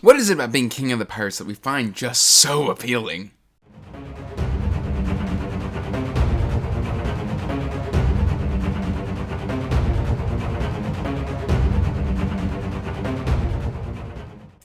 What is it about being king of the pirates that we find just so appealing?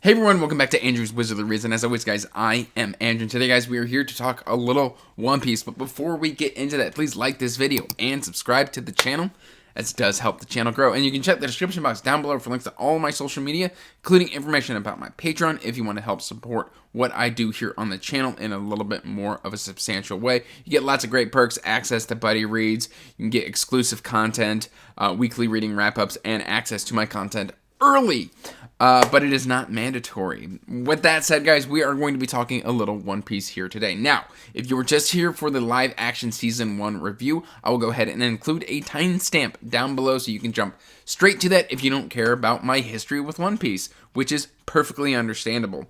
Hey everyone, welcome back to Andrew's Wizardly Reason. As always, guys, I am Andrew, and today, guys, we are here to talk a little One Piece. But before we get into that, please like this video and subscribe to the channel, as it does help the channel grow. And you can check the description box down below for links to all of my social media, including information about my Patreon, if you want to help support what I do here on the channel in a little bit more of a substantial way. You get lots of great perks, access to buddy reads, you can get exclusive content, weekly reading wrap-ups, and access to my content early. But it is not mandatory. With that said, guys, we are going to be talking a little One Piece here today. Now, if you were just here for the live action season 1 review, I will go ahead and include a timestamp down below so you can jump straight to that if you don't care about my history with One Piece, which is perfectly understandable.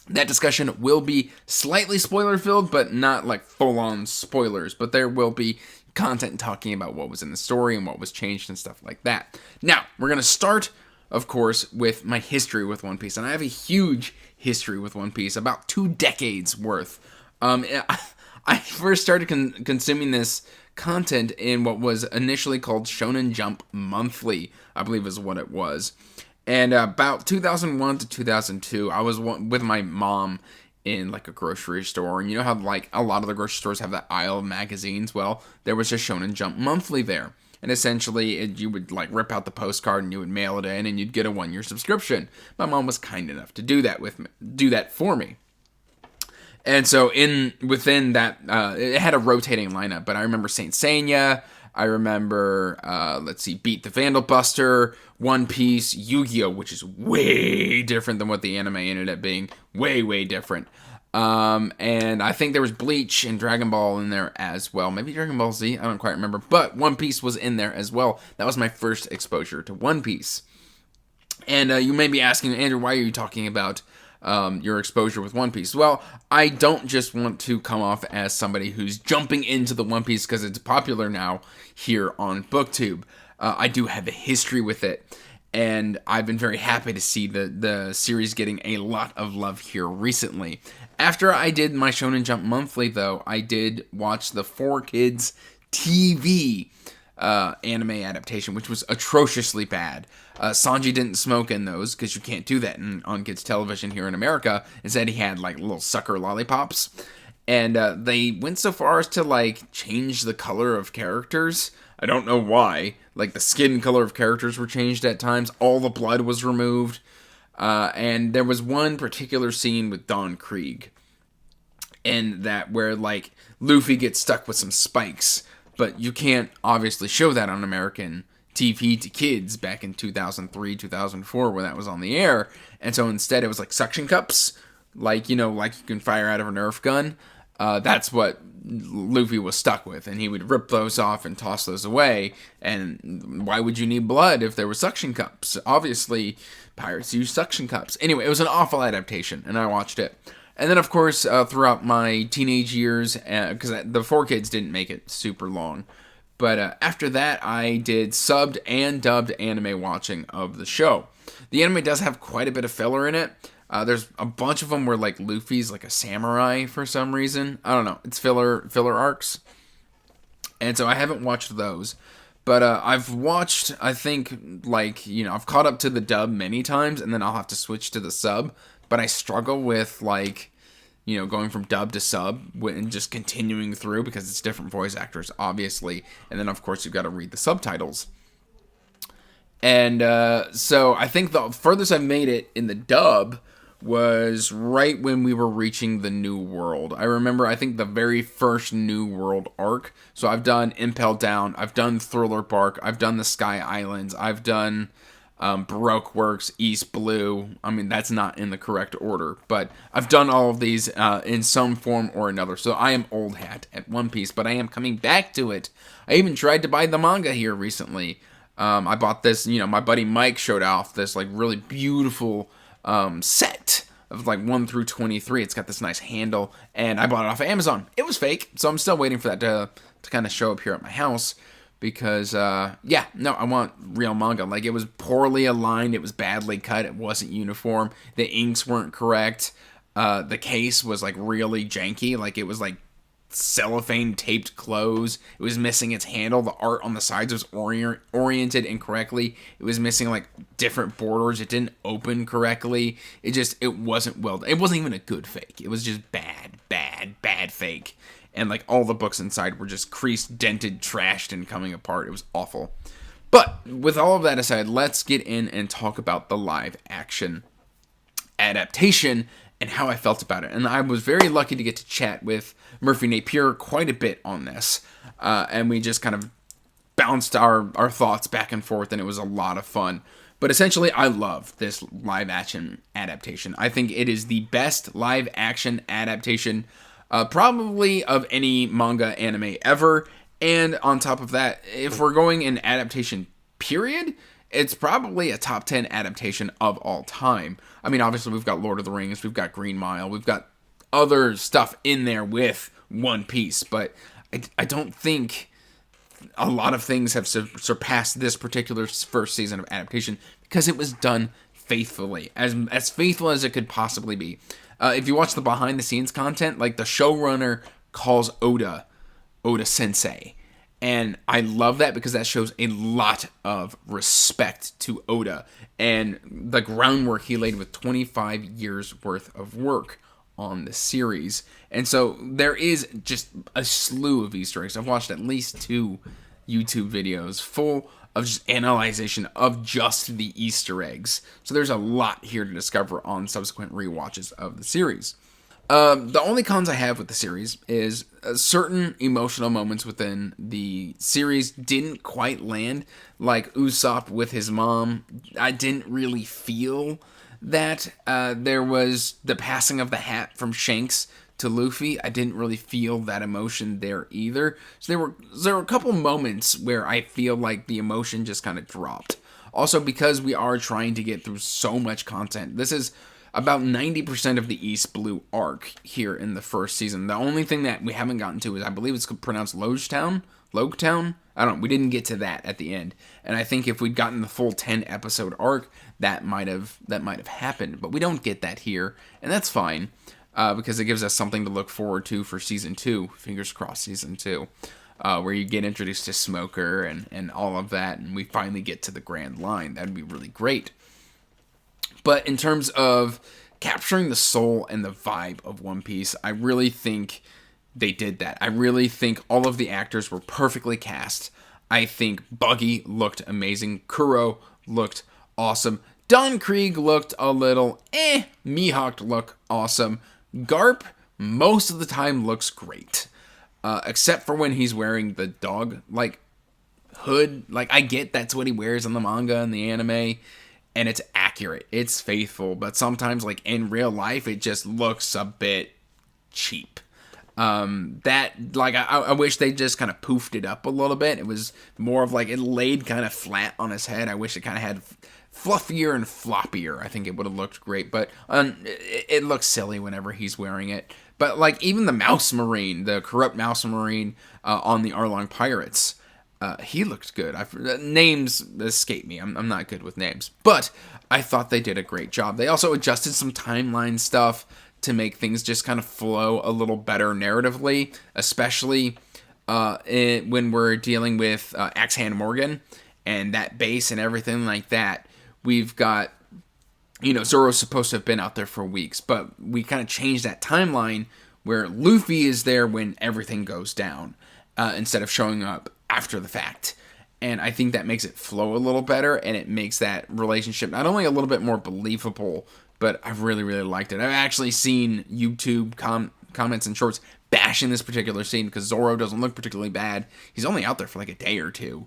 That discussion will be slightly spoiler-filled, but not like full-on spoilers, but there will be content talking about what was in the story and what was changed and stuff like that. Now, we're going to start, of course, with my history with One Piece. And I have a huge history with One Piece, about 2 decades worth. I first started consuming this content in what was initially called Shonen Jump Monthly, I believe is what it was. And about 2001 to 2002, I was with my mom in like a grocery store. And you know how like a lot of the grocery stores have that aisle of magazines? Well, there was a Shonen Jump Monthly there. And essentially, you would like rip out the postcard and you would mail it in, and you'd get a 1-year subscription. My mom was kind enough to do that for me. And so within that, it had a rotating lineup. But I remember Saint Seiya. I remember, Beat the Vandal Buster, One Piece, Yu-Gi-Oh, which is way different than what the anime ended up being. Way, way different. And I think there was Bleach and Dragon Ball in there as well. Maybe Dragon Ball Z, I don't quite remember. But One Piece was in there as well. That was my first exposure to One Piece. And you may be asking, Andrew, why are you talking about your exposure with One Piece? Well, I don't just want to come off as somebody who's jumping into the One Piece because it's popular now here on BookTube. I do have a history with it. And I've been very happy to see the series getting a lot of love here recently. After I did my Shonen Jump Monthly, though, I did watch the 4Kids TV anime adaptation, which was atrociously bad. Sanji didn't smoke in those, because you can't do that on kids' television here in America. Instead, he had, like, little sucker lollipops. And they went so far as to, like, change the color of characters. I don't know why. Like, the skin color of characters were changed at times. All the blood was removed. And there was one particular scene with Don Krieg. And that where, like, Luffy gets stuck with some spikes. But you can't obviously show that on American TV to kids back in 2003, 2004, when that was on the air. And so instead it was like suction cups. Like, you know, like you can fire out of a Nerf gun. That's what Luffy was stuck with, and he would rip those off and toss those away. And why would you need blood if there were suction cups? Obviously, pirates use suction cups. Anyway, it was an awful adaptation, and I watched it. And then, of course, throughout my teenage years, because the 4Kids didn't make it super long, but after that, I did subbed and dubbed anime watching of the show. The anime does have quite a bit of filler in it. There's a bunch of them where, like, Luffy's, like, a samurai for some reason. I don't know. It's filler arcs. And so I haven't watched those. But I've watched, I think, like, you know, I've caught up to the dub many times, and then I'll have to switch to the sub. But I struggle with, like, you know, going from dub to sub and just continuing through because it's different voice actors, obviously. And then, of course, you've got to read the subtitles. And so I think the furthest I've made it in the dub was right when we were reaching the New World. I remember, I think, the very first New World arc. So I've done Impel Down, I've done Thriller Bark, I've done the Sky Islands, I've done Baroque Works, East Blue. I mean, that's not in the correct order, but I've done all of these in some form or another. So I am old hat at One Piece, but I am coming back to it. I even tried to buy the manga here recently. I bought this, you know, my buddy Mike showed off this, like, really beautiful set of, like, 1 through 23. It's got this nice handle, and I bought it off of Amazon. It was fake, so I'm still waiting for that to kind of show up here at my house. because yeah, no, I want real manga. Like, it was poorly aligned, it was badly cut, it wasn't uniform, the inks weren't correct, the case was like really janky, like it was like cellophane taped close. It was missing its handle. The art on the sides was oriented incorrectly. It was missing like different borders. It didn't open correctly. It wasn't well. It wasn't even a good fake. It was just bad fake. And like all the books inside were just creased, dented, trashed, and coming apart. It was awful. But with all of that aside, let's get in and talk about the live action adaptation and how I felt about it. And I was very lucky to get to chat with Murphy Napier quite a bit on this. And we just kind of bounced our thoughts back and forth, and it was a lot of fun. But essentially, I love this live action adaptation. I think it is the best live action adaptation probably of any manga anime ever. And on top of that, if we're going in adaptation period, it's probably a top 10 adaptation of all time. I mean, obviously, we've got Lord of the Rings, we've got Green Mile, we've got other stuff in there with One Piece, but I don't think a lot of things have surpassed this particular first season of adaptation because it was done faithfully, as faithful as it could possibly be. If you watch the behind-the-scenes content, like the showrunner calls Oda Sensei. And I love that because that shows a lot of respect to Oda and the groundwork he laid with 25 years worth of work on the series. And so there is just a slew of Easter eggs. I've watched at least 2 YouTube videos full of just analyzation of just the Easter eggs. So there's a lot here to discover on subsequent rewatches of the series. The only cons I have with the series is certain emotional moments within the series didn't quite land. Like Usopp with his mom, I didn't really feel that. There was the passing of the hat from Shanks to Luffy. I didn't really feel that emotion there either. So there were a couple moments where I feel like the emotion just kind of dropped. Also, because we are trying to get through so much content, this is about 90% of the East Blue arc here in the first season. The only thing that we haven't gotten to is, I believe it's pronounced Logetown? I don't know. We didn't get to that at the end. And I think if we'd gotten the full 10 episode arc, that might have happened. But we don't get that here. And that's fine. Because it gives us something to look forward to for season 2. Fingers crossed, season 2. Where you get introduced to Smoker and all of that. And we finally get to the Grand Line. That'd be really great. But in terms of capturing the soul and the vibe of One Piece, I really think they did that. I really think all of the actors were perfectly cast. I think Buggy looked amazing. Kuro looked awesome. Don Krieg looked a little Mihawk looked awesome. Garp, most of the time, looks great. Except for when he's wearing the dog, hood. I get that's what he wears in the manga and the anime. And it's accurate, it's faithful, but sometimes, in real life, it just looks a bit cheap. I wish they just kind of poofed it up a little bit. It was more of it laid kind of flat on his head. I wish it kind of had fluffier and floppier. I think it would have looked great, but it looks silly whenever he's wearing it. But even the Mouse Marine, the corrupt Mouse Marine on the Arlong Pirates, he looked good. Names escape me. I'm not good with names. But I thought they did a great job. They also adjusted some timeline stuff to make things just kind of flow a little better narratively, especially when we're dealing with Axe-Hand Morgan and that base and everything like that. We've got, Zoro's supposed to have been out there for weeks, but we kind of changed that timeline where Luffy is there when everything goes down instead of showing up after the fact. And I think that makes it flow a little better, and it makes that relationship not only a little bit more believable, but I've really, really liked it. I've actually seen YouTube comments and shorts bashing this particular scene because Zoro doesn't look particularly bad. He's only out there for a day or two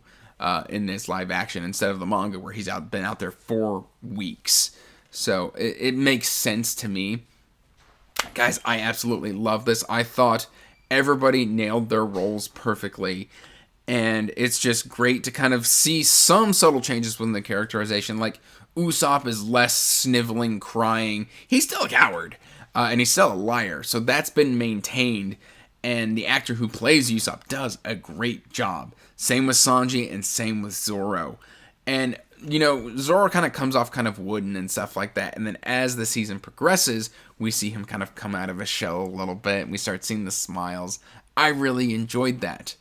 in this live action instead of the manga where he's been out there 4 weeks. So it makes sense to me. Guys, I absolutely love this. I thought everybody nailed their roles perfectly. And it's just great to kind of see some subtle changes within the characterization. Usopp is less sniveling, crying. He's still a coward. And he's still a liar. So that's been maintained. and the actor who plays Usopp does a great job. Same with Sanji and same with Zoro. And, you know, Zoro kind of comes off kind of wooden and stuff like that. And then as the season progresses, we see him kind of come out of his shell a little bit. And we start seeing the smiles. I really enjoyed that.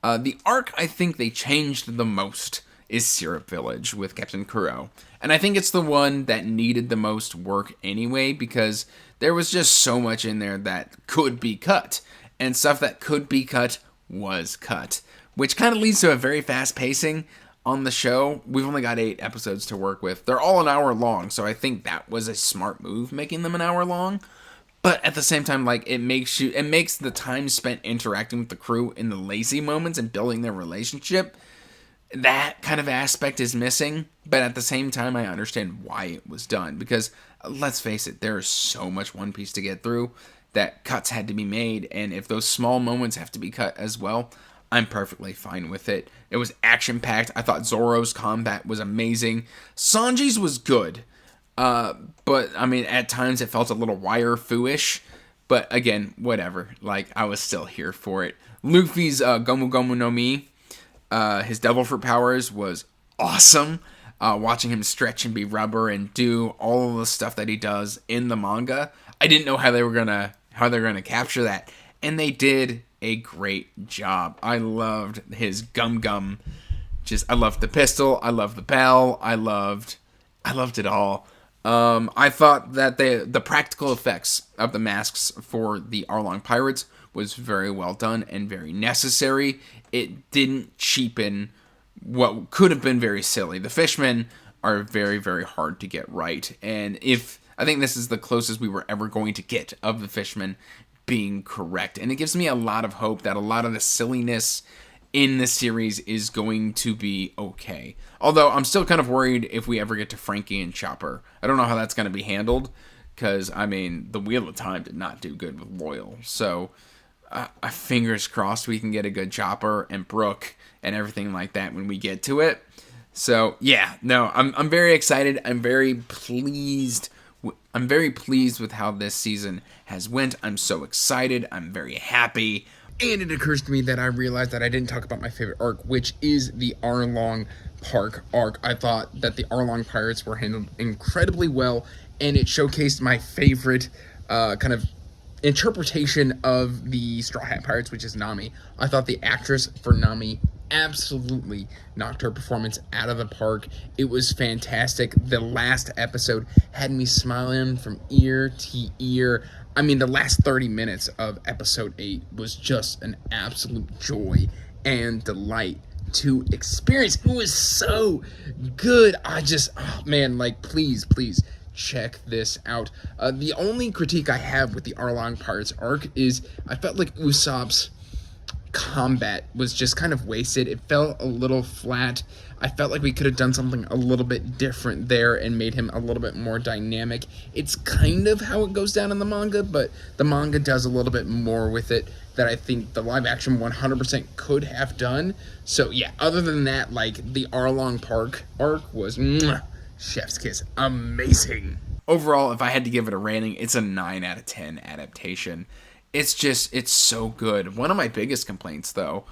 The arc I think they changed the most is Syrup Village with Captain Kuro. And I think it's the one that needed the most work anyway, because there was just so much in there that could be cut. And stuff that could be cut was cut. Which kind of leads to a very fast pacing on the show. We've only got 8 episodes to work with. They're all an hour long, so I think that was a smart move, making them an hour long. But at the same time, like, it makes the time spent interacting with the crew in the lazy moments and building their relationship, that kind of aspect is missing. But at the same time, I understand why it was done. Because, let's face it, there is so much One Piece to get through that cuts had to be made. And if those small moments have to be cut as well, I'm perfectly fine with it. It was action-packed. I thought Zoro's combat was amazing. Sanji's was good. But, I mean, at times it felt a little wire-fu-ish. But, again, whatever. Like, I was still here for it. Luffy's Gomu Gomu no Mi, his Devil Fruit powers, was awesome. Watching him stretch and be rubber and do all of the stuff that he does in the manga. I didn't know how they were gonna capture that. And they did a great job. I loved his Gum Gum. I loved the pistol. I loved the bell. I loved it all. I thought that the practical effects of the masks for the Arlong Pirates was very well done and very necessary. It didn't cheapen what could have been very silly. The fishmen are very, very hard to get right. And I think this is the closest we were ever going to get of the fishmen being correct. And it gives me a lot of hope that a lot of the silliness in the series is going to be okay. Although I'm still kind of worried if we ever get to Frankie and Chopper. I don't know how that's going to be handled, because, I mean, the Wheel of Time did not do good with Loyal. So, fingers crossed we can get a good Chopper and Brooke and everything like that when we get to it. So, yeah, no, I'm very excited. I'm very pleased with how this season has went. I'm so excited. I'm very happy. And it occurs to me that I realized that I didn't talk about my favorite arc, which is the Arlong Park arc. I thought that the Arlong Pirates were handled incredibly well, and it showcased my favorite kind of interpretation of the Straw Hat Pirates, which is Nami. I thought the actress for Nami absolutely knocked her performance out of the park. It was fantastic. The last episode had me smiling from ear to ear. I mean, the last 30 minutes of episode 8 was just an absolute joy and delight to experience. It was so good. Please check this out. The only critique I have with the Arlong Pirates arc is I felt like Usopp's combat was just kind of wasted. It felt a little flat. I felt like we could have done something a little bit different there and made him a little bit more dynamic. It's kind of how it goes down in the manga, but the manga does a little bit more with it that I think the live action 100% could have done. So yeah, other than that, like, the Arlong Park arc was chef's kiss. Amazing. Overall, if I had to give it a rating, it's a 9 out of 10 adaptation. It's so good. One of my biggest complaints, though,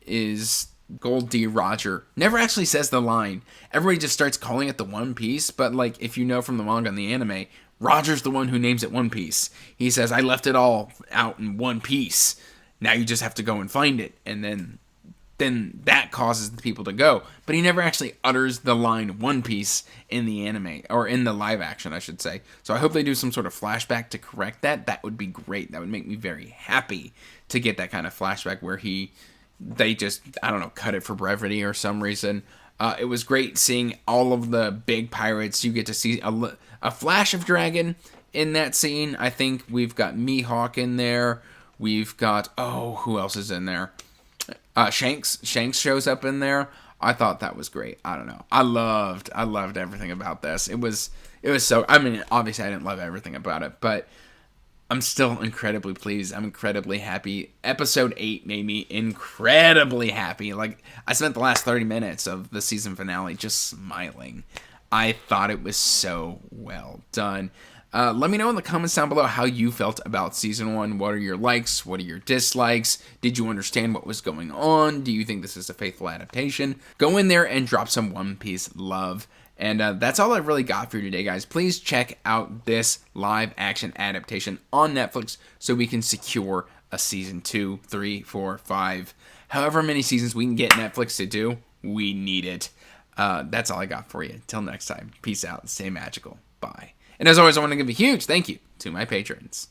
is Gold D. Roger never actually says the line. Everybody just starts calling it the One Piece, but, like, if you know from the manga and the anime, Roger's the one who names it One Piece. He says, I left it all out in one piece. Now you just have to go and find it. And then that causes the people to go. But he never actually utters the line One Piece in the anime, or in the live action, I should say. So I hope they do some sort of flashback to correct that. That would be great. That would make me very happy to get that kind of flashback where they just, I don't know, cut it for brevity or some reason. It was great seeing all of the big pirates. You get to see a flash of dragon in that scene. I think we've got Mihawk in there. We've got, who else is in there? Shanks shows up in there. I thought that was great. I don't know. I loved everything about this. It was so, I mean, obviously I didn't love everything about it, but I'm still incredibly pleased. I'm incredibly happy. Episode 8 made me incredibly happy. Like, I spent the last 30 minutes of the season finale just smiling. I thought it was so well done. Let me know in the comments down below how you felt about season 1. What are your likes? What are your dislikes? Did you understand what was going on? Do you think this is a faithful adaptation? Go in there and drop some One Piece love. And that's all I've really got for you today, guys. Please check out this live action adaptation on Netflix so we can secure a season 2, 3, 4, 5, however many seasons we can get Netflix to do. We need it. That's all I got for you. Till next time, peace out. Stay magical. Bye. And as always, I want to give a huge thank you to my patrons.